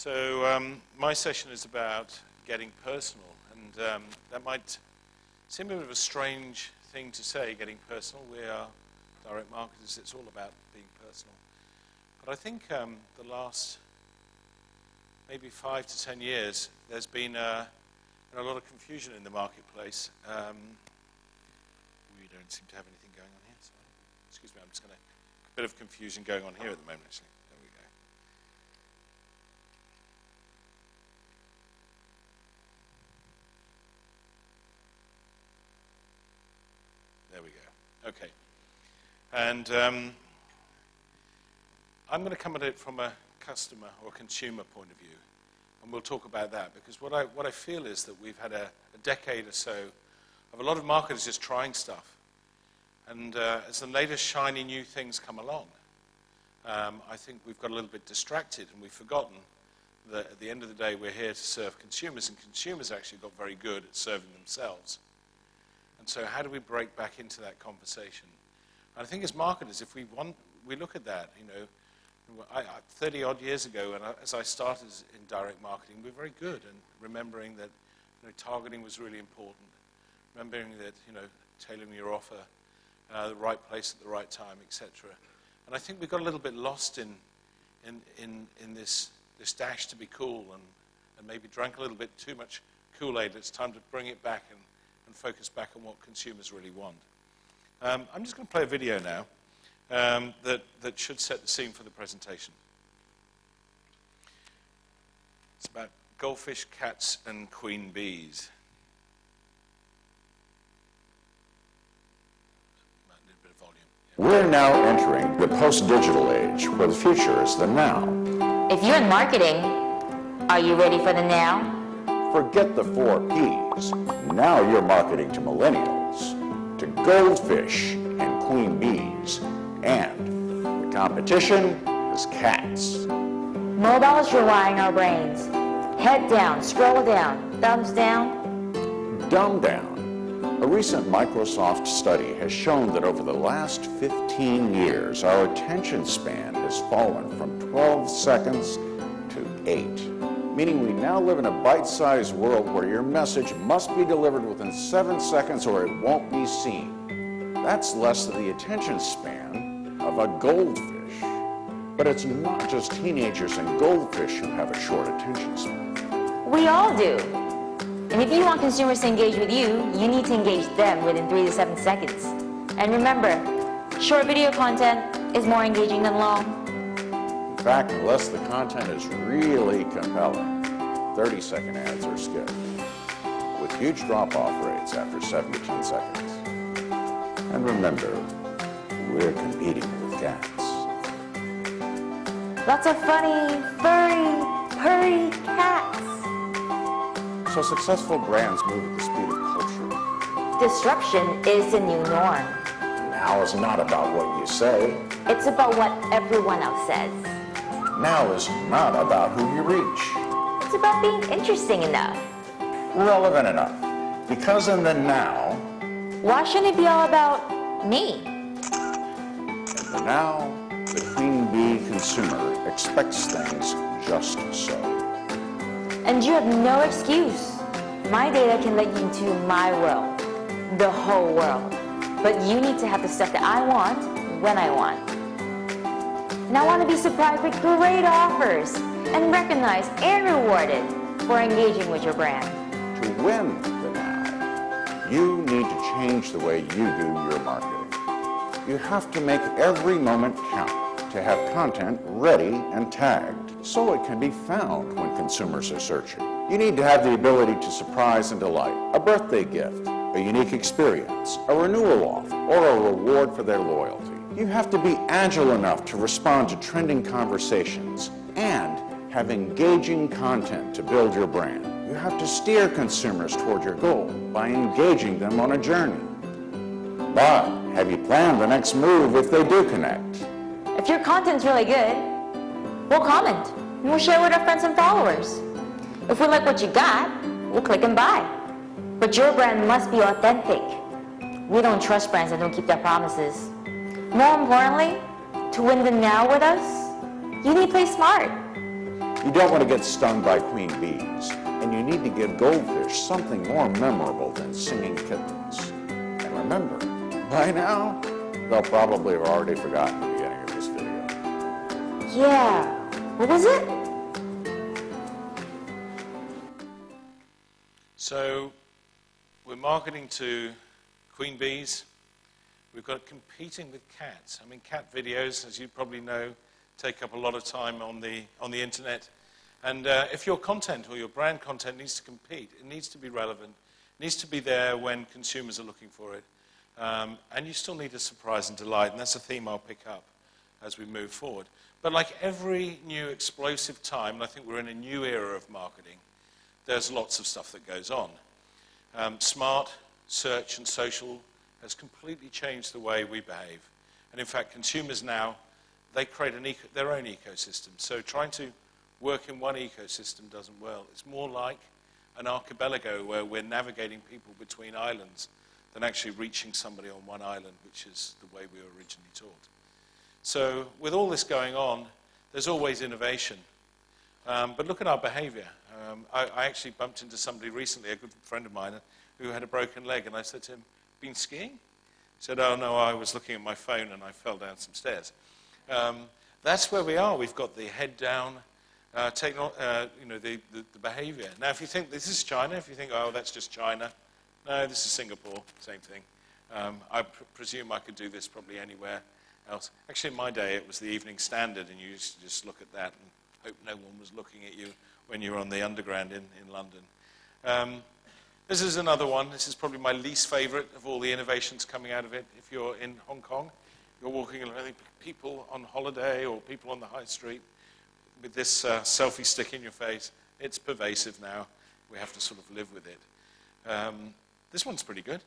My session is about getting personal, and that might seem a bit of a strange thing to say, getting personal. We are direct marketers, it's all about being personal. But I think the last maybe 5 to 10 years, there's been a lot of confusion in the marketplace. We don't seem to have anything going on here. So, excuse me, I'm just going to, a bit of confusion going on here at the moment, actually. There we go. There we go. Okay. And I'm going to come at it from a customer or consumer point of view. And we'll talk about that, because what I feel is that we've had a decade or so of a lot of marketers just trying stuff. And as the latest shiny new things come along, I think we've got a little bit distracted and we've forgotten that at the end of the day we're here to serve consumers, and consumers actually got very good at serving themselves. And so how do we break back into that conversation? And I think as marketers, if we look at that, 30-odd years ago, and as I started in direct marketing, we were very good at remembering that targeting was really important, remembering that tailoring your offer, the right place at the right time, etc. And I think we got a little bit lost in this dash to be cool, and maybe drank a little bit too much Kool-Aid. It's time to bring it back and focus back on what consumers really want. I'm just going to play a video now. That should set the scene for the presentation. It's about goldfish, cats, and queen bees. A little bit of volume. Yeah. We're now entering the post-digital age, where the future is the now. If you're in marketing, are you ready for the now? Forget the 4 Ps. Now you're marketing to millennials, to goldfish and queen bees. And the competition is cats. Mobile is rewiring our brains. Head down, scroll down, thumbs down. Dumb down. A recent Microsoft study has shown that over the last 15 years, our attention span has fallen from 12 seconds to 8. Meaning we now live in a bite-sized world where your message must be delivered within 7 seconds or it won't be seen. That's less than the attention span of a goldfish. But it's not just teenagers and goldfish who have a short attention span. We all do. And if you want consumers to engage with you, you need to engage them within 3 to 7 seconds. And remember, short video content is more engaging than long. In fact, unless the content is really compelling, 30-second ads are skipped, with huge drop-off rates after 7 to 10 seconds. And remember, we're competing with cats. Lots of funny, furry, purry cats. So successful brands move at the speed of culture. Disruption is the new norm. Now is not about what you say. It's about what everyone else says. Now is not about who you reach. It's about being interesting enough. Relevant enough. Because in the now... Why shouldn't it be all about me? In the now, the queen bee consumer expects things just so. And you have no excuse. My data can let you into my world, the whole world. But you need to have the stuff that I want when I want. And I want to be surprised with great offers and recognized and rewarded for engaging with your brand. To win the now, you need to change the way you do your marketing. You have to make every moment count to have content ready and tagged so it can be found when consumers are searching. You need to have the ability to surprise and delight, a birthday gift, a unique experience, a renewal offer, or a reward for their loyalty. You have to be agile enough to respond to trending conversations and have engaging content to build your brand. You have to steer consumers toward your goal by engaging them on a journey. But have you planned the next move if they do connect? If your content's really good, we'll comment and we'll share with our friends and followers. If we like what you got, we'll click and buy. But your brand must be authentic. We don't trust brands that don't keep their promises. More importantly, to win the now with us, you need to play smart. You don't want to get stung by queen bees, and you need to give goldfish something more memorable than singing kittens. And remember, by now, they'll probably have already forgotten the beginning of this video. Yeah, what was it? So we're marketing to queen bees. We've got competing with cats. I mean, cat videos, as you probably know, take up a lot of time on the internet. And if your content or your brand content needs to compete, it needs to be relevant, it needs to be there when consumers are looking for it. And you still need to surprise and delight, and that's a theme I'll pick up as we move forward. But like every new explosive time, and I think we're in a new era of marketing, there's lots of stuff that goes on. Smart search and social has completely changed the way we behave. And in fact, consumers now, they create their own ecosystem. So trying to work in one ecosystem doesn't work. It's more like an archipelago where we're navigating people between islands than actually reaching somebody on one island, which is the way we were originally taught. So with all this going on, there's always innovation. But look at our behavior. I actually bumped into somebody recently, a good friend of mine, who had a broken leg, and I said to him, "Been skiing?" He said, "Oh no, I was looking at my phone and I fell down some stairs." That's where we are. We've got the head down, the behavior. Now, if you think this is China, if you think, oh, that's just China, no, this is Singapore, same thing. I presume I could do this probably anywhere else. Actually, in my day, it was the Evening Standard, and you used to just look at that and hope no one was looking at you when you were on the Underground in London. This is another one. This is probably my least favorite of all the innovations coming out of it. If you're in Hong Kong, you're walking along, people on holiday or people on the high street with this selfie stick in your face. It's pervasive now. We have to sort of live with it. This one's pretty good.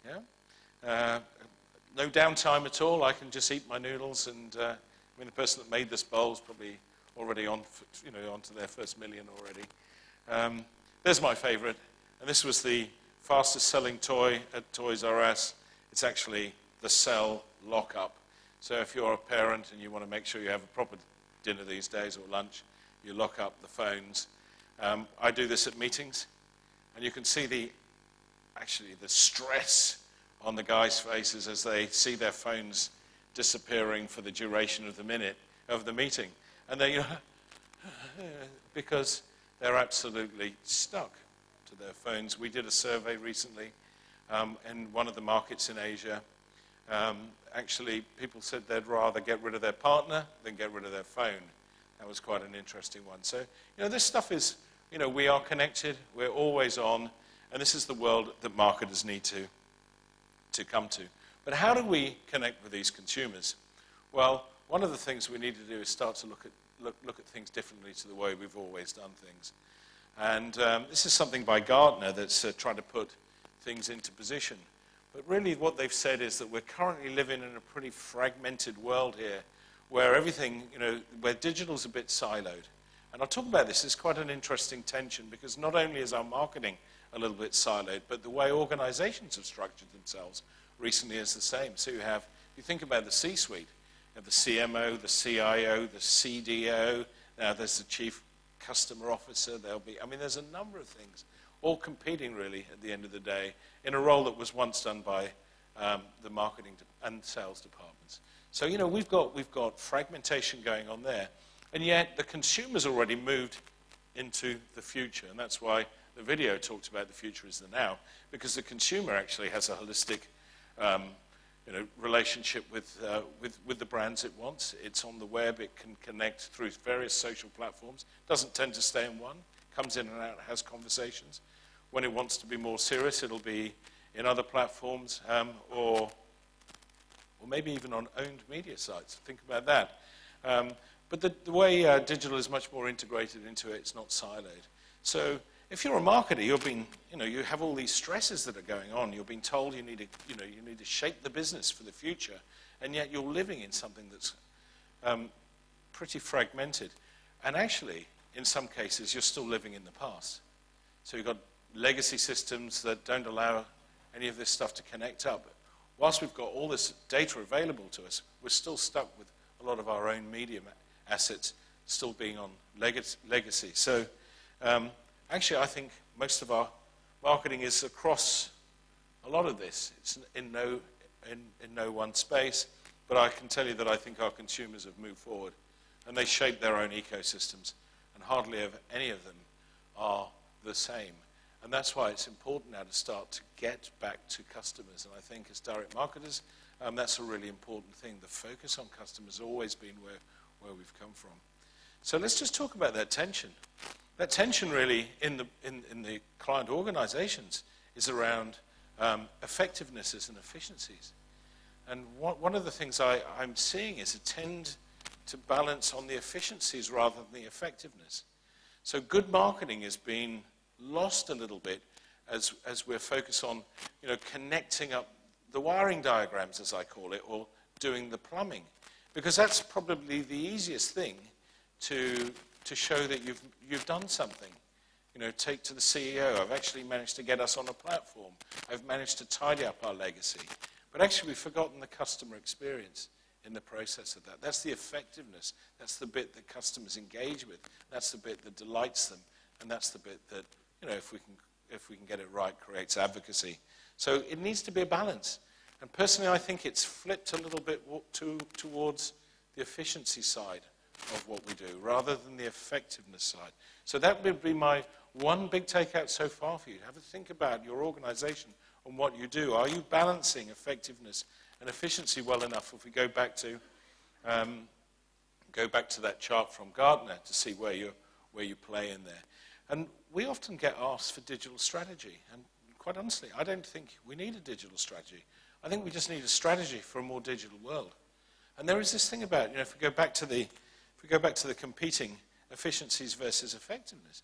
Yeah. No downtime at all. I can just eat my noodles, and I mean, the person that made this bowl is probably already on to their first million already. There's my favorite, and this was the fastest selling toy at Toys R Us. It's actually the cell lockup. So if you're a parent and you want to make sure you have a proper dinner these days or lunch, you lock up the phones. I do this at meetings, and you can see the stress on the guys' faces as they see their phones disappearing for the duration of the meeting. And they, because they're absolutely stuck to their phones. We did a survey recently in one of the markets in Asia. Actually, people said they'd rather get rid of their partner than get rid of their phone. That was quite an interesting one. So, this stuff is, we are connected, we're always on, and this is the world that marketers need to come to. But how do we connect with these consumers? Well, one of the things we need to do is start to look at things differently to the way we've always done things. And this is something by Gartner that's trying to put things into position. But really what they've said is that we're currently living in a pretty fragmented world here, where everything, where digital's a bit siloed. And I'll talk about this. It's quite an interesting tension, because not only is our marketing a little bit siloed, but the way organizations have structured themselves recently is the same. So you think about the C-suite, you have the CMO, the CIO, the CDO, now there's the Chief Customer Officer, there's a number of things, all competing really at the end of the day in a role that was once done by the marketing and sales departments. So, we've got fragmentation going on there, and yet the consumer's already moved into the future, and that's why the video talked about the future is the now, because the consumer actually has a holistic relationship with the brands it wants. It's on the web. It can connect through various social platforms. Doesn't tend to stay in one. Comes in and out, has conversations. When it wants to be more serious, it'll be in other platforms or maybe even on owned media sites. Think about that. But the way digital is much more integrated into it, it's not siloed. So if you're a marketer, you have all these stresses that are going on. You're being told you need to shape the business for the future, and yet you're living in something that's pretty fragmented. And actually, in some cases, you're still living in the past. So you've got legacy systems that don't allow any of this stuff to connect up. Whilst we've got all this data available to us, we're still stuck with a lot of our own media assets still being on legacy. So actually, I think most of our marketing is across a lot of this. It's in no one space, but I can tell you that I think our consumers have moved forward, and they shape their own ecosystems, and hardly any of them are the same. And that's why it's important now to start to get back to customers. And I think as direct marketers, that's a really important thing. The focus on customers has always been where we've come from. So let's just talk about that tension. That tension really in the client organizations is around effectivenesses and efficiencies. And one of the things I'm seeing is a tend to balance on the efficiencies rather than the effectiveness. So good marketing has been lost a little bit as we're focused on, connecting up the wiring diagrams, as I call it, or doing the plumbing. Because that's probably the easiest thing to show that you've done something. Take to the CEO, I've actually managed to get us on a platform. I've managed to tidy up our legacy. But actually we've forgotten the customer experience in the process of that. That's the effectiveness. That's the bit that customers engage with. That's the bit that delights them. And that's the bit that, if we can get it right, creates advocacy. So it needs to be a balance. And personally, I think it's flipped a little bit towards the efficiency side of what we do, rather than the effectiveness side. So that would be my one big takeout so far for you. Have a think about your organization and what you do. Are you balancing effectiveness and efficiency well enough? If we go back to that chart from Gartner to see where you play in there. And we often get asked for digital strategy. And quite honestly, I don't think we need a digital strategy. I think we just need a strategy for a more digital world. And there is this thing about, if we go back to the competing efficiencies versus effectiveness,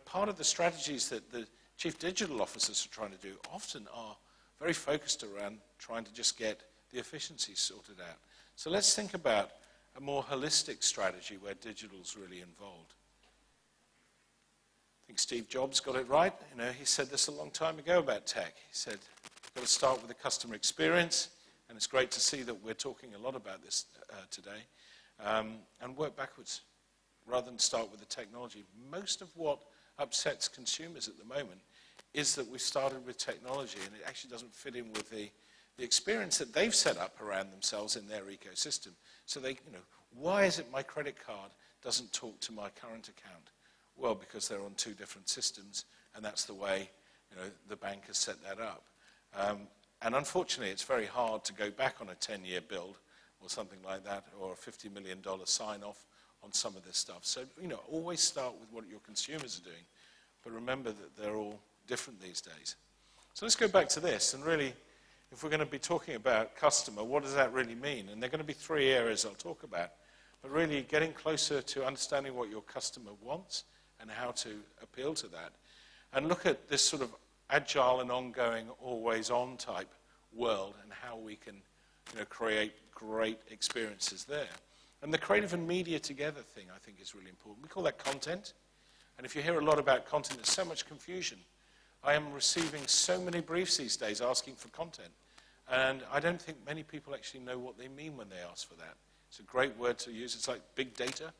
part of the strategies that the chief digital officers are trying to do often are very focused around trying to just get the efficiencies sorted out. So let's think about a more holistic strategy where digital's really involved. I think Steve Jobs got it right. He said this a long time ago about tech. He said, you've got to start with the customer experience, and it's great to see that we're talking a lot about this today, and work backwards rather than start with the technology. Most of what upsets consumers at the moment is that we started with technology, and it actually doesn't fit in with the experience that they've set up around themselves in their ecosystem. So why is it my credit card doesn't talk to my current account? Well, because they're on two different systems, and that's the way the bank has set that up. And unfortunately, it's very hard to go back on a 10-year build or something like that, or a $50 million sign-off on some of this stuff. So, always start with what your consumers are doing, but remember that they're all different these days. So let's go back to this, and really, if we're going to be talking about customer, what does that really mean? And there are going to be three areas I'll talk about, but really getting closer to understanding what your customer wants and how to appeal to that. And look at this sort of agile and ongoing, always-on type world and how we can create great experiences there. And the creative and media together thing, I think, is really important. We call that content. And if you hear a lot about content, there's so much confusion. I am receiving so many briefs these days asking for content. And I don't think many people actually know what they mean when they ask for that. It's a great word to use. It's like big data.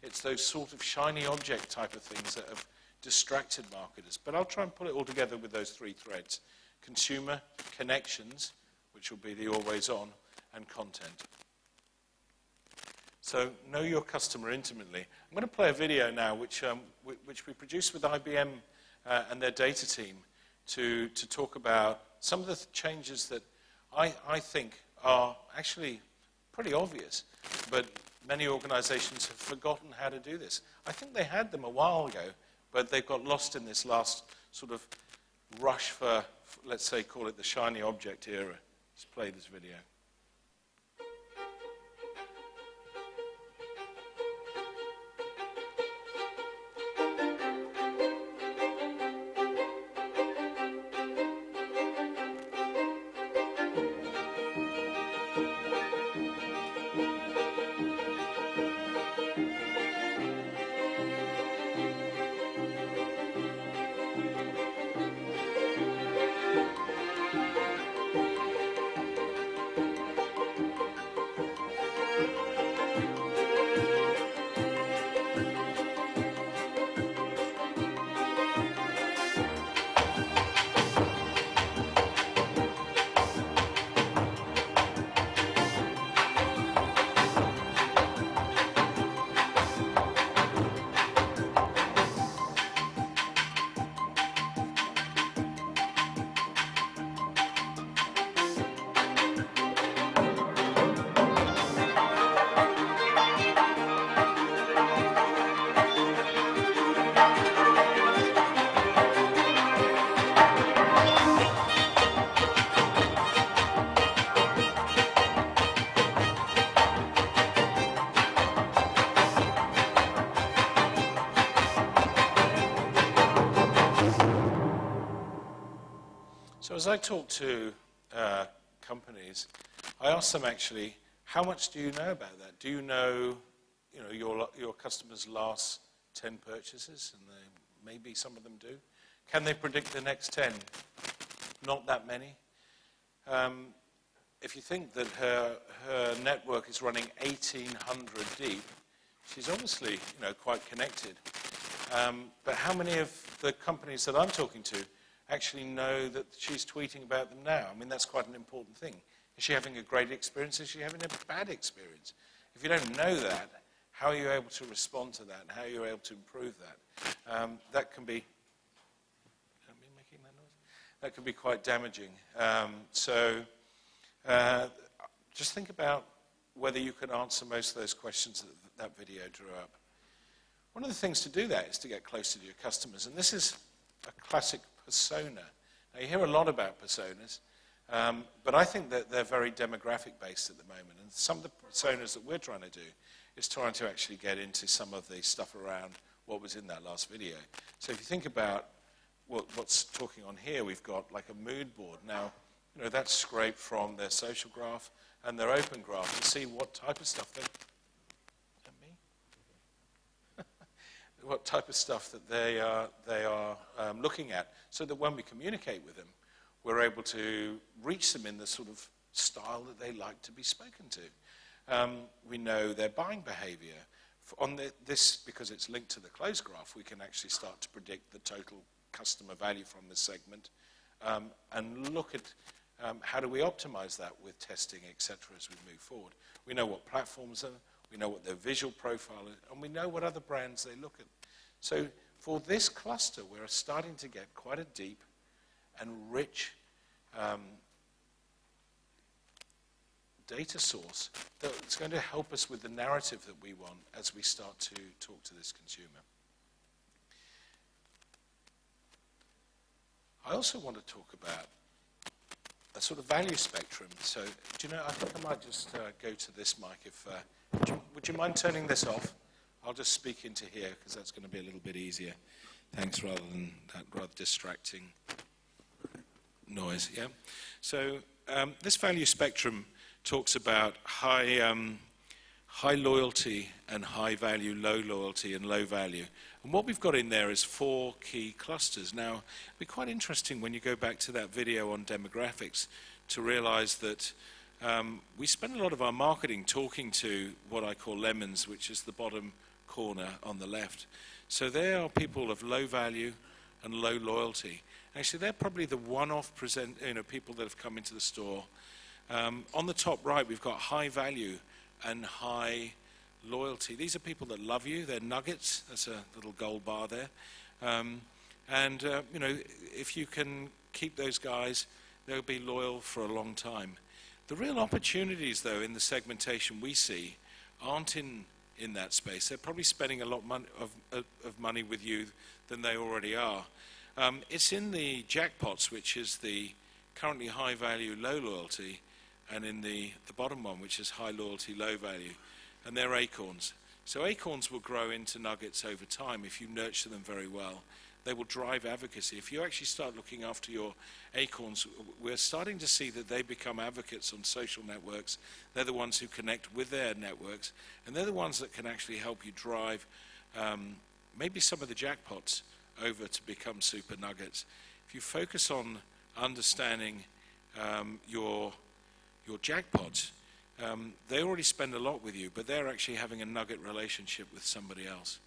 It's those sort of shiny object type of things that have distracted marketers. But I'll try and put it all together with those three threads: consumer, connections, which will be the always on, and content. So know your customer intimately. I'm going to play a video now which we produced with IBM and their data team to talk about some of the changes that I think are actually pretty obvious, but many organizations have forgotten how to do this. I think they had them a while ago, but they've got lost in this last sort of rush for, let's say, call it the shiny object era. Let's play this video. as I talk to companies, I ask them actually, how much do you know about that? Do you know, your customers' last 10 purchases? And maybe some of them do. Can they predict the next 10? Not that many. If you think that her network is running 1,800 deep, she's obviously, quite connected. But how many of the companies that I'm talking to actually know that she's tweeting about them now? I mean, that's quite an important thing. Is she having a great experience? Is she having a bad experience? If you don't know that, how are you able to respond to that? And how are you able to improve that? That can be... That can be quite damaging. Just think about whether you can answer most of those questions that video drew up. One of the things to do that is to get closer to your customers, and this is a classic persona. Now, you hear a lot about personas, but I think that they're very demographic-based at the moment, and some of the personas that we're trying to do is trying to actually get into some of the stuff around what was in that last video. So if you think about what's talking on here, we've got like a mood board. Now, that's scraped from their social graph and their open graph to see what type of stuff what type of stuff that they are looking at, so that when we communicate with them, we're able to reach them in the sort of style that they like to be spoken to. We know their buying behavior. On this, because it's linked to the close graph, we can actually start to predict the total customer value from this segment, and look at how do we optimize that with testing, etc., as we move forward. We know what platforms are, we know what their visual profile is, and we know what other brands they look at. So for this cluster, we're starting to get quite a deep and rich data source that's going to help us with the narrative that we want as we start to talk to this consumer. I also want to talk about a sort of value spectrum. So, I think I might just go to this mic. Would you mind turning this off? I'll just speak into here because that's going to be a little bit easier. Thanks, rather than that rather distracting noise. Yeah. So this value spectrum talks about high loyalty and high value, low loyalty and low value. And what we've got in there is 4 key clusters. Now, it'll be quite interesting when you go back to that video on demographics to realize that we spend a lot of our marketing talking to what I call lemons, which is the bottom corner on the left. So they are people of low value and low loyalty. Actually, they're probably the one-off people that have come into the store. On the top right, we've got high value and high loyalty. These are people that love you. They're nuggets. That's a little gold bar there. If you can keep those guys, they'll be loyal for a long time. The real opportunities, though, in the segmentation we see aren't in that space. They're probably spending a lot of money with you than they already are. It's in the jackpots, which is the currently high value, low loyalty, and in the bottom one, which is high loyalty, low value. And they're acorns. So acorns will grow into nuggets over time if you nurture them very well. They will drive advocacy. If you actually start looking after your acorns, we're starting to see that they become advocates on social networks. They're the ones who connect with their networks, and they're the ones that can actually help you drive maybe some of the jackpots over to become super nuggets. If you focus on understanding your jackpots, they already spend a lot with you, but they're actually having a nugget relationship with somebody else.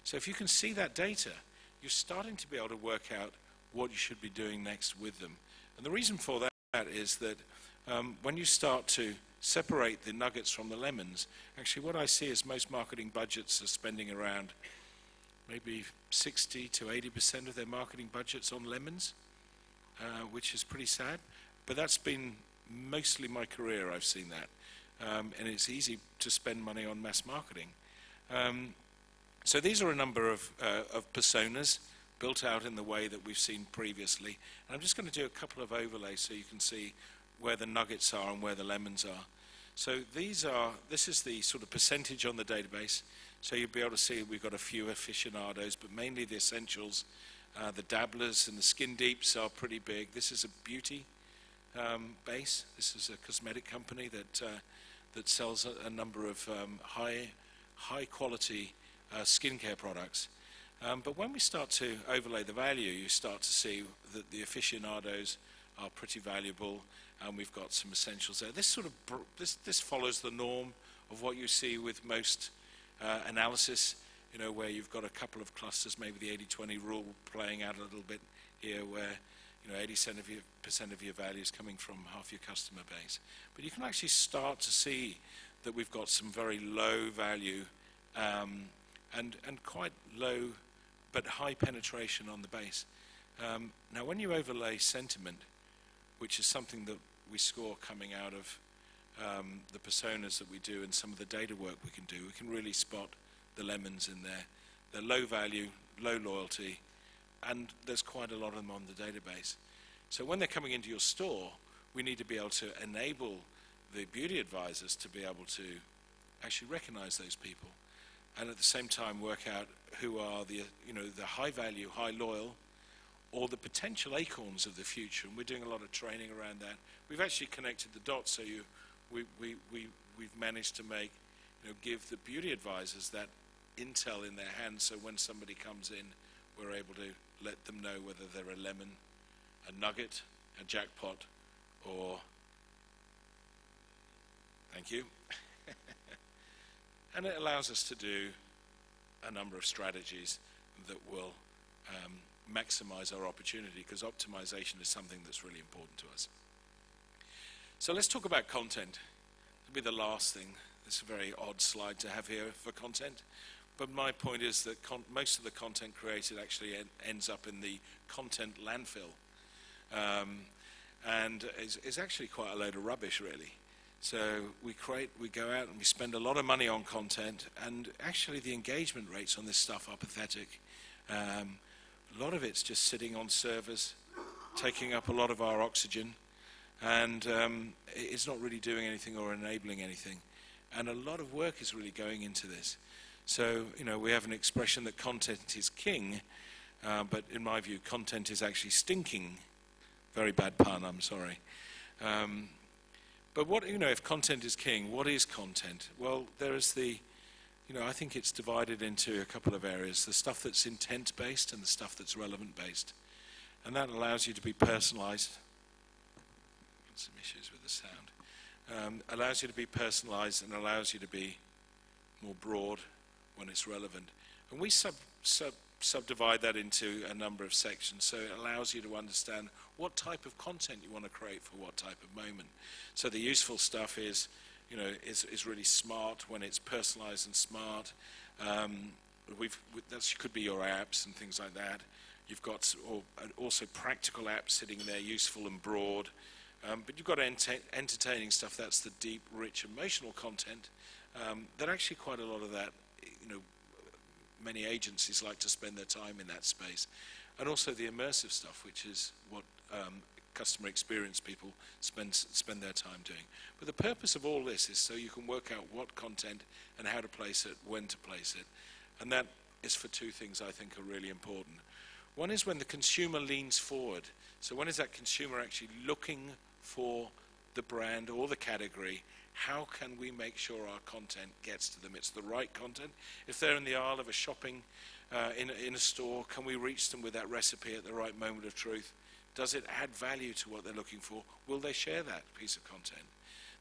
So if you can see that data, you're starting to be able to work out what you should be doing next with them. And the reason for that is that when you start to separate the nuggets from the lemons, actually what I see is most marketing budgets are spending around maybe 60 to 80% of their marketing budgets on lemons, which is pretty sad. But that's been mostly my career, I've seen that. And it's easy to spend money on mass marketing. So these are a number of personas built out in the way that we've seen previously. And I'm just going to do a couple of overlays so you can see where the nuggets are and where the lemons are. So this is the sort of percentage on the database. So you'll be able to see we've got a few aficionados, but mainly the essentials The dabblers and the skin deeps are pretty big. This is a beauty base. This is a cosmetic company that sells a number of high quality skincare products. But when we start to overlay the value, you start to see that the aficionados are pretty valuable, and we've got some essentials there. This follows the norm of what you see with most analysis, you know, where you've got a couple of clusters, maybe the 80-20 rule playing out a little bit here, where, you know, 80% of your value is coming from half your customer base. But you can actually start to see that we've got some very low value and quite low but high penetration on the base. Now, when you overlay sentiment, which is something that we score coming out of the personas that we do and some of the data work we can really spot the lemons in there. They're low value, low loyalty, and there's quite a lot of them on the database. So when they're coming into your store, we need to be able to enable the beauty advisors to be able to actually recognize those people, and at the same time work out who are the high value, high loyal, or the potential acorns of the future. And we're doing a lot of training around that. We've actually connected the dots, so we've managed to make, give the beauty advisors that intel in their hands, so when somebody comes in, we're able to let them know whether they're a lemon, a nugget, a jackpot, or thank you. And it allows us to do a number of strategies that will maximize our opportunity, because optimization is something that's really important to us. So let's talk about content. It'll be the last thing. It's a very odd slide to have here for content. But my point is that most of the content created actually ends up in the content landfill. And is actually quite a load of rubbish, really. So we go out and we spend a lot of money on content, and actually the engagement rates on this stuff are pathetic. A lot of it's just sitting on servers, taking up a lot of our oxygen, and it's not really doing anything or enabling anything. And a lot of work is really going into this. So, we have an expression that content is king, but in my view, content is actually stinking. Very bad pun, I'm sorry. But if content is king, what is content? Well, there is I think it's divided into a couple of areas: the stuff that's intent-based and the stuff that's relevant-based. And that allows you to be personalized. Got some issues with the sound. Allows you to be personalized and allows you to be more broad when it's relevant. And we subdivide that into a number of sections, so it allows you to understand what type of content you want to create for what type of moment. So the useful stuff is really smart when it's personalized and smart. That could be your apps and things like that. You've got also practical apps sitting there, useful and broad. But you've got entertaining stuff. That's the deep, rich, emotional content. That actually quite a lot of that, many agencies like to spend their time in that space. And also the immersive stuff, which is what customer experience people spend their time doing. But the purpose of all this is so you can work out what content and how to place it, when to place it. And that is for two things I think are really important. One is when the consumer leans forward. So when is that consumer actually looking for the brand or the category? How can we make sure our content gets to them? It's the right content. If they're in the aisle of a shopping in a store, can we reach them with that recipe at the right moment of truth? Does it add value to what they're looking for? Will they share that piece of content?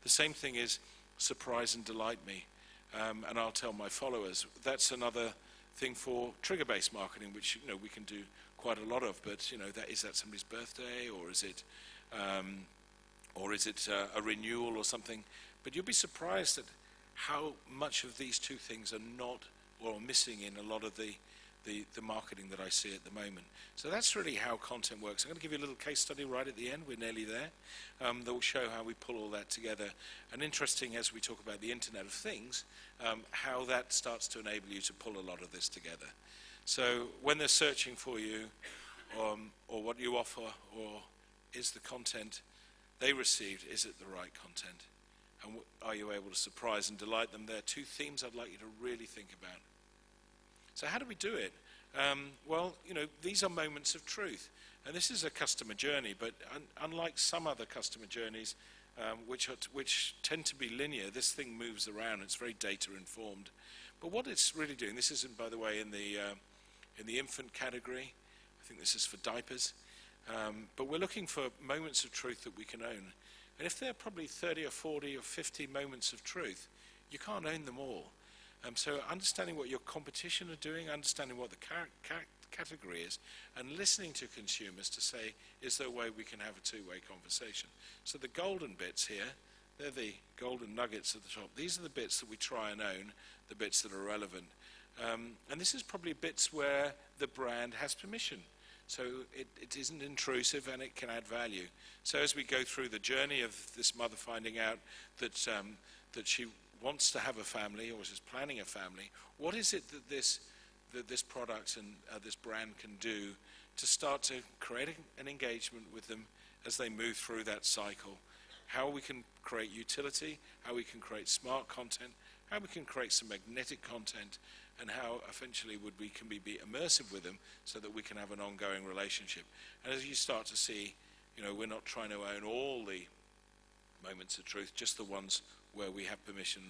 The same thing is surprise and delight me. And I'll tell my followers, that's another thing for trigger-based marketing, which we can do quite a lot of. But is that somebody's birthday, or is it a renewal or something? But you'll be surprised at how much of these two things are not or missing in a lot of the marketing that I see at the moment. So that's really how content works. I'm going to give you a little case study right at the end. We're nearly there. That will show how we pull all that together. And interesting, as we talk about the Internet of Things, how that starts to enable you to pull a lot of this together. So when they're searching for you, or what you offer, or is the content they received, is it the right content? And are you able to surprise and delight them? There are two themes I'd like you to really think about. So how do we do it? Well, these are moments of truth. And this is a customer journey, but unlike some other customer journeys, which tend to be linear, this thing moves around. It's very data informed. But what it's really doing, this isn't, by the way, in the infant category. I think this is for diapers. But we're looking for moments of truth that we can own. And if there are probably 30 or 40 or 50 moments of truth, you can't own them all. So understanding what your competition are doing, understanding what the category is, and listening to consumers to say, is there a way we can have a two-way conversation? So the golden bits here, they're the golden nuggets at the top. These are the bits that we try and own, the bits that are relevant. And this is probably bits where the brand has permission. So it isn't intrusive and it can add value. So as we go through the journey of this mother finding out that she wants to have a family or is planning a family, what is it that this product and this brand can do to start to create an engagement with them as they move through that cycle? How we can create utility, how we can create smart content, how we can create some magnetic content, and how eventually we can be immersive with them so that we can have an ongoing relationship. And as you start to see, we're not trying to own all the moments of truth, just the ones where we have permission.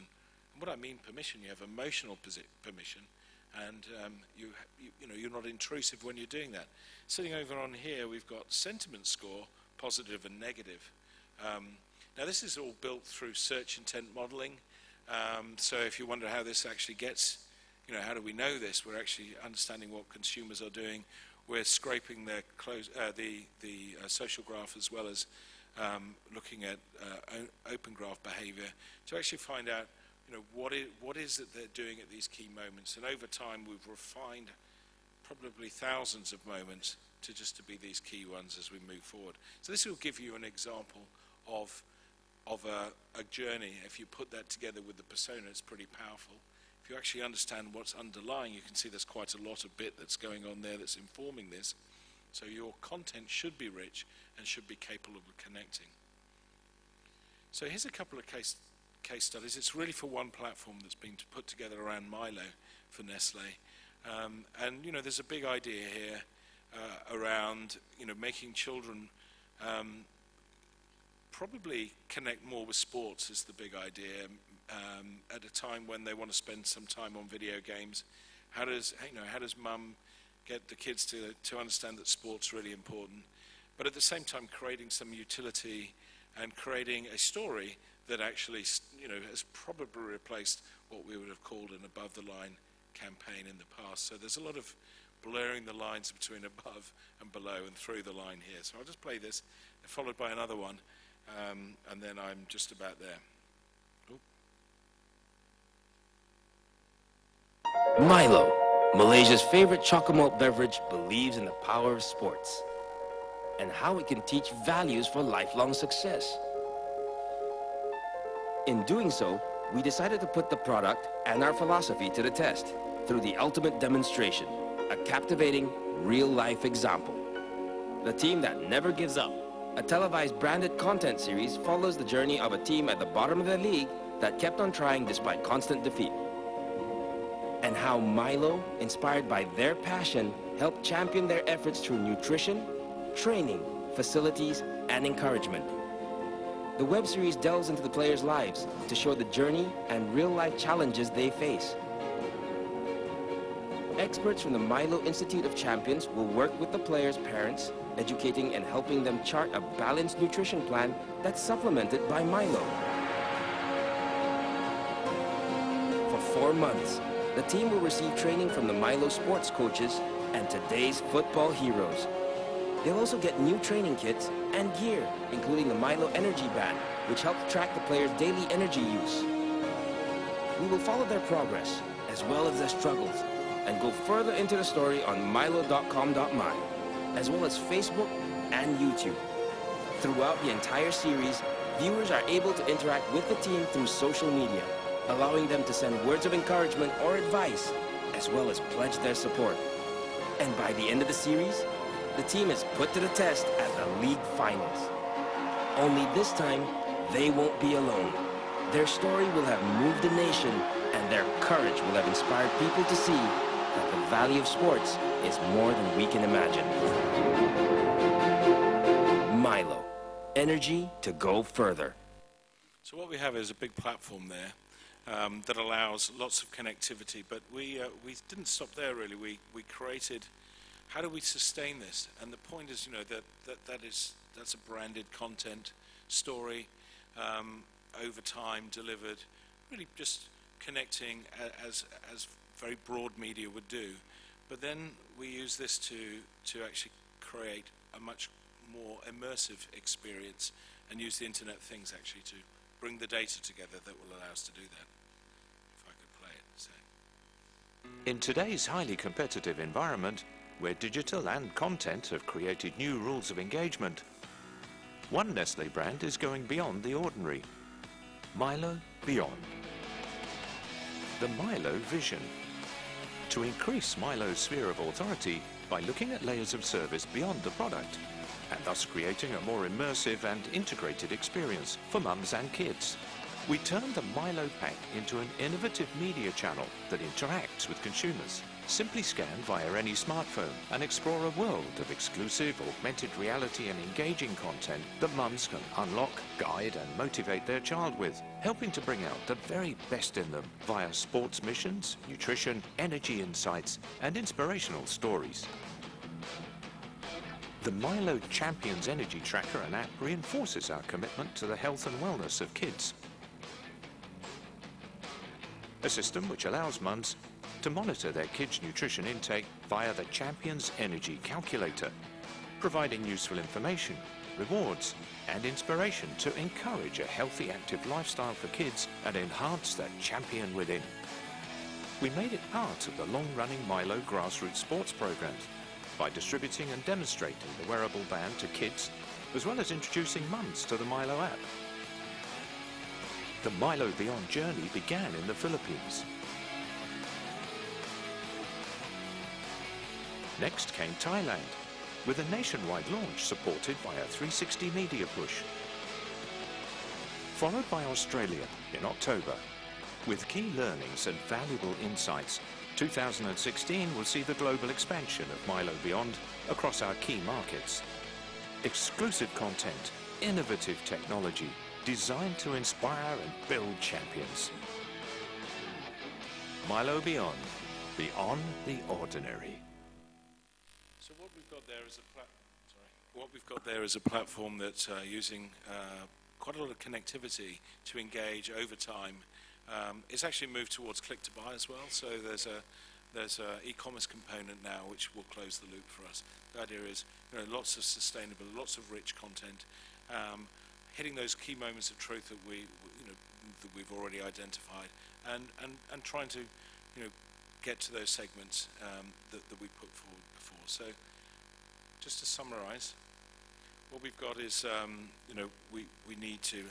And what I mean permission, you have emotional permission, and you're not intrusive when you're doing that. Sitting over on here, we've got sentiment score, positive and negative. Now this is all built through search intent modeling. So if you wonder how this actually gets, how do we know this? We're actually understanding what consumers are doing. We're scraping their social graph as well as looking at open graph behavior to actually find out, what is it they're doing at these key moments. And over time, we've refined probably thousands of moments to be these key ones as we move forward. So this will give you an example of a journey. If you put that together with the persona, it's pretty powerful. If you actually understand what's underlying, you can see there's quite a lot of bit that's going on there that's informing this. So your content should be rich and should be capable of connecting. So here's a couple of case studies. It's really for one platform that's been put together around Milo for Nestle. And there's a big idea here around making children probably connect more with sports is the big idea. At a time when they want to spend some time on video games, how does mum get the kids to understand that sport's really important, but at the same time creating some utility and creating a story that actually has probably replaced what we would have called an above the line campaign in the past. So there's a lot of blurring the lines between above and below and through the line here. So I'll just play this, followed by another one, and then I'm just about there. Milo, Malaysia's favorite chocolate beverage, believes in the power of sports and how it can teach values for lifelong success. In doing so, we decided to put the product and our philosophy to the test through the ultimate demonstration, a captivating, real-life example. The team that never gives up, a televised branded content series, follows the journey of a team at the bottom of the league that kept on trying despite constant defeat. And how Milo, inspired by their passion, helped champion their efforts through nutrition, training, facilities, and encouragement. The web series delves into the players' lives to show the journey and real-life challenges they face. Experts from the Milo Institute of Champions will work with the players' parents, educating and helping them chart a balanced nutrition plan that's supplemented by Milo. For 4 months, the team will receive training from the Milo sports coaches and today's football heroes. They'll also get new training kits and gear, including the Milo Energy Band, which helps track the players' daily energy use. We will follow their progress, as well as their struggles, and go further into the story on milo.com.my, as well as Facebook and YouTube. Throughout the entire series, viewers are able to interact with the team through social media, allowing them to send words of encouragement or advice, as well as pledge their support. And by the end of the series, the team is put to the test at the league finals. Only this time, they won't be alone. Their story will have moved a nation, and their courage will have inspired people to see that the value of sports is more than we can imagine. Milo, energy to go further. So what we have is a big platform there that allows lots of connectivity, but we didn't stop there really. We created, how do we sustain this? And the point is, you know, that's a branded content story over time delivered, really just connecting as very broad media would do. But then we use this to actually create a much more immersive experience and use the Internet of Things actually to bring the data together that will allow us to do that. If I could play it, say. In today's highly competitive environment, where digital and content have created new rules of engagement, one Nestlé brand is going beyond the ordinary. Milo Beyond. The Milo Vision. To increase Milo's sphere of authority by looking at layers of service beyond the product, and thus creating a more immersive and integrated experience for mums and kids. We turned the Milo pack into an innovative media channel that interacts with consumers. Simply scan via any smartphone and explore a world of exclusive augmented reality and engaging content that mums can unlock, guide and motivate their child with, helping to bring out the very best in them via sports missions, nutrition, energy insights and inspirational stories. The Milo Champions Energy Tracker and app reinforces our commitment to the health and wellness of kids. A system which allows mums to monitor their kids' nutrition intake via the Champions Energy Calculator, providing useful information, rewards and inspiration to encourage a healthy, active lifestyle for kids and enhance that champion within. We made it part of the long-running Milo grassroots sports programs by distributing and demonstrating the wearable band to kids, as well as introducing mums to the Milo app. The Milo Beyond journey began in the Philippines. Next came Thailand, with a nationwide launch supported by a 360 media push. Followed by Australia in October. With key learnings and valuable insights, 2016 will see the global expansion of Milo Beyond across our key markets. Exclusive content, innovative technology, designed to inspire and build champions. Milo Beyond, beyond the ordinary. So what we've got there is a platform that's using quite a lot of connectivity to engage over time. It's actually moved towards click to buy as well, so there's a e-commerce component now which will close the loop for us. The idea is, you know, lots of sustainable, lots of rich content, hitting those key moments of truth that we've already identified, and trying to, you know, get to those segments that we put forward before. So, just to summarise, what we've got is, you know, we need to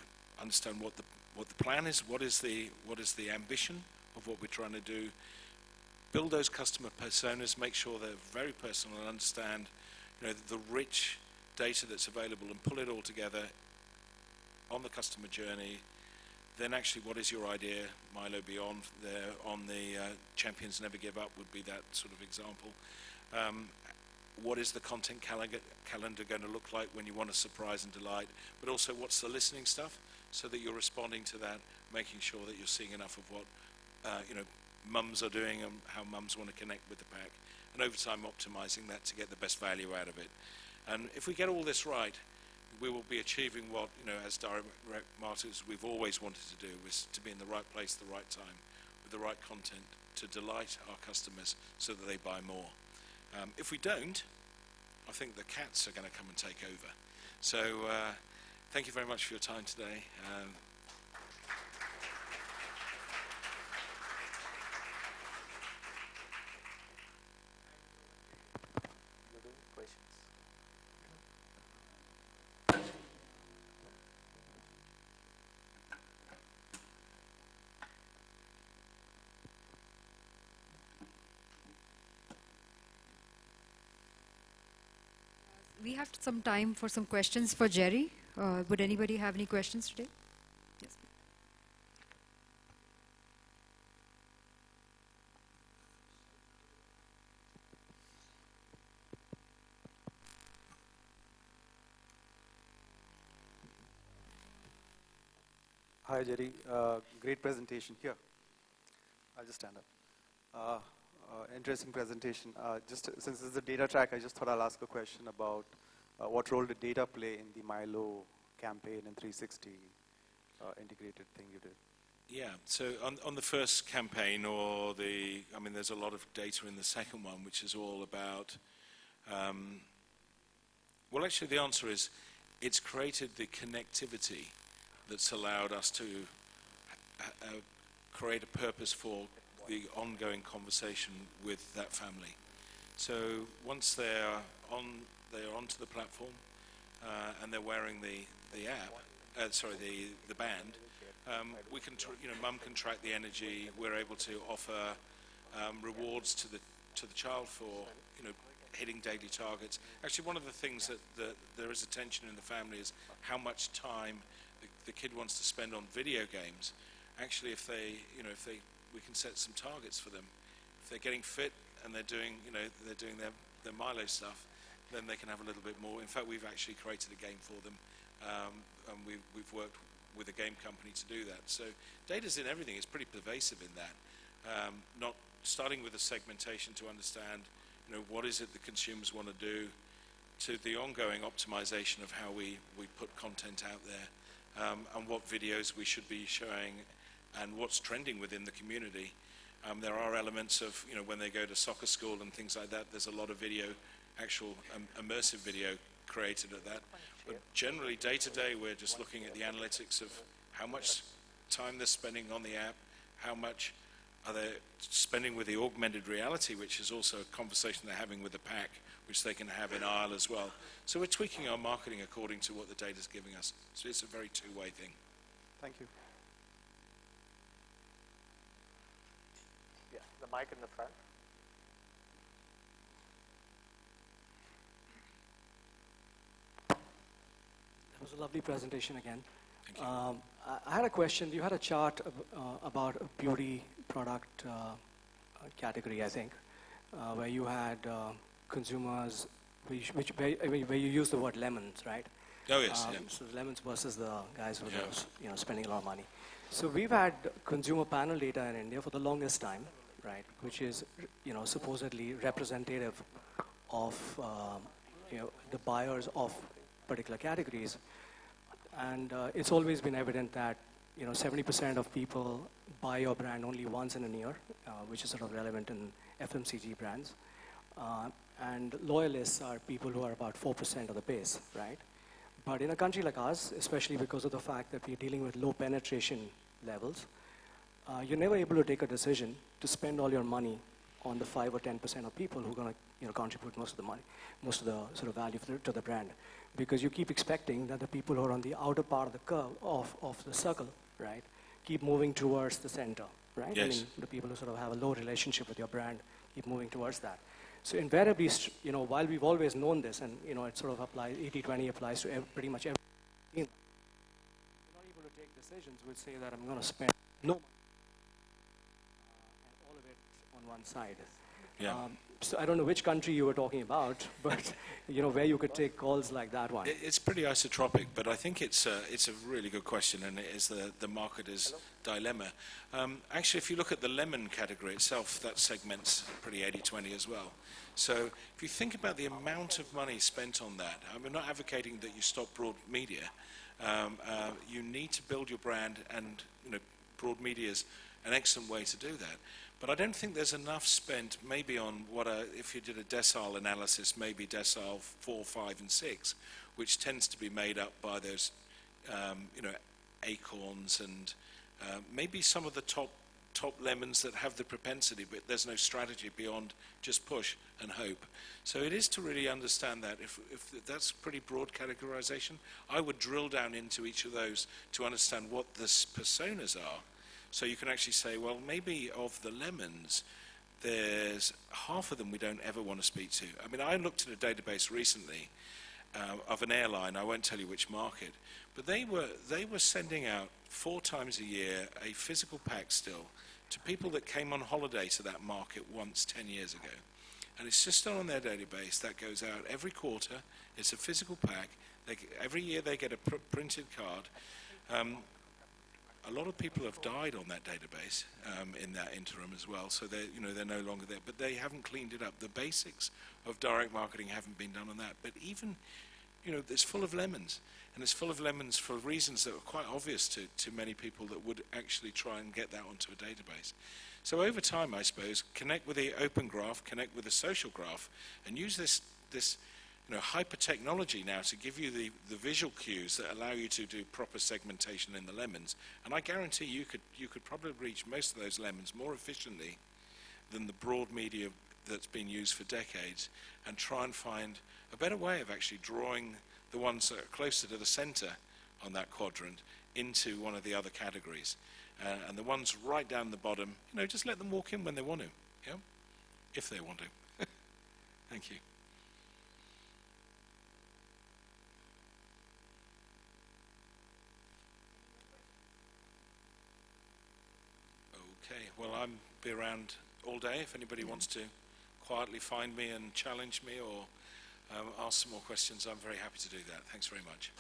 understand what the plan is, what is the ambition of what we're trying to do, build those customer personas, make sure they're very personal and understand, you know, the rich data that's available and pull it all together on the customer journey. Then actually, what is your idea? Milo Beyond, there on the Champions Never Give Up would be that sort of example. What is the content calendar going to look like when you want to surprise and delight? But also, what's the listening stuff, so that you're responding to that, making sure that you're seeing enough of what you know, mums are doing and how mums want to connect with the pack, and over time optimizing that to get the best value out of it. And if we get all this right, we will be achieving what, you know, as direct marketers we've always wanted to do, is to be in the right place at the right time with the right content to delight our customers so that they buy more. If we don't, I think the cats are going to come and take over. So thank you very much for your time today. We have some time for some questions for Jerry. Would anybody have any questions today? Yes. Hi, Jerry. Great presentation here. I'll just stand up. Interesting presentation. Just since this is a data track, I just thought I'll ask a question about what role did data play in the Milo campaign and 360 integrated thing you did? Yeah, so on the first campaign, there's a lot of data in the second one, which is all about, well, actually the answer is, it's created the connectivity that's allowed us to create a purpose for the ongoing conversation with that family. So once they're onto the platform and they're wearing the app, the band, we can, mum can track the energy. We're able to offer rewards to the child for, hitting daily targets. Actually, one of the things that there is a tension in the family is how much time the kid wants to spend on video games. Actually, we can set some targets for them. If they're getting fit and they're doing their Milo stuff, then they can have a little bit more. In fact, we've actually created a game for them, and we've worked with a game company to do that. So data's in everything. It's pretty pervasive in that. Not starting with a segmentation to understand, what is it the consumers want to do, to the ongoing optimization of how we put content out there, and what videos we should be showing, and what's trending within the community. There are elements of, when they go to soccer school and things like that, there's a lot of video, actual immersive video created at that. But generally, day to day, we're just looking at the analytics of how much time they're spending on the app, how much are they spending with the augmented reality, which is also a conversation they're having with the pack, which they can have in aisle as well. So we're tweaking our marketing according to what the data's giving us. So it's a very two-way thing. Thank you. Yeah, the mic in the front. That was a lovely presentation again. Thank you. I had a question. You had a chart about a beauty product category, I think, where you had consumers, where you used the word lemons, right? Oh, yes. Yeah. So lemons versus the guys who are spending a lot of money. So we've had consumer panel data in India for the longest time, right, which is supposedly representative of the buyers of particular categories. And it's always been evident that 70% of people buy your brand only once in a year, which is sort of relevant in FMCG brands. And loyalists are people who are about 4% of the base, right? But in a country like ours, especially because of the fact that we're dealing with low penetration levels, you're never able to take a decision to spend all your money on the 5 or 10% of people who are going to contribute most of the money, most of the sort of value to the brand. Because you keep expecting that the people who are on the outer part of the curve, of the circle, right, keep moving towards the center, right? Yes. I mean, the people who sort of have a low relationship with your brand keep moving towards that. So invariably, while we've always known this, and it sort of applies, 80-20 applies to pretty much every team, you're not able to take decisions which say that I'm going to spend no money and all of it on one side. Yeah. So I don't know which country you were talking about, but where you could take calls like that one. It's pretty isotropic, but I think it's a really good question, and it is the marketer's dilemma. Actually, if you look at the lemon category itself, that segment's pretty 80-20 as well. So if you think about the amount of money spent on that, I'm not advocating that you stop broad media. You need to build your brand, and broad media is an excellent way to do that. But I don't think there's enough spent maybe on if you did a decile analysis, maybe decile 4, 5, and 6, which tends to be made up by those, acorns and maybe some of the top lemons that have the propensity, but there's no strategy beyond just push and hope. So it is to really understand that. If that's pretty broad categorization, I would drill down into each of those to understand what the personas are. So you can actually say, well, maybe of the lemons, there's half of them we don't ever want to speak to. I mean, I looked at a database recently of an airline. I won't tell you which market, but they were sending out 4 times a year a physical pack still to people that came on holiday to that market once 10 years ago. And it's just on their database. That goes out every quarter. It's a physical pack. Every year they get a printed card. a lot of people have died on that database in that interim as well, so they're no longer there. But they haven't cleaned it up. The basics of direct marketing haven't been done on that. But even, it's full of lemons, and it's full of lemons for reasons that are quite obvious to many people that would actually try and get that onto a database. So over time, I suppose, connect with the open graph, connect with the social graph, and use this hyper technology now to give you the visual cues that allow you to do proper segmentation in the lemons. And I guarantee you could probably reach most of those lemons more efficiently than the broad media that's been used for decades, and try and find a better way of actually drawing the ones that are closer to the center on that quadrant into one of the other categories. And the ones right down the bottom, just let them walk in when they want to, if they want to. Thank you. Okay, well, I'll be around all day if anybody wants to quietly find me and challenge me or ask some more questions. I'm very happy to do that. Thanks very much.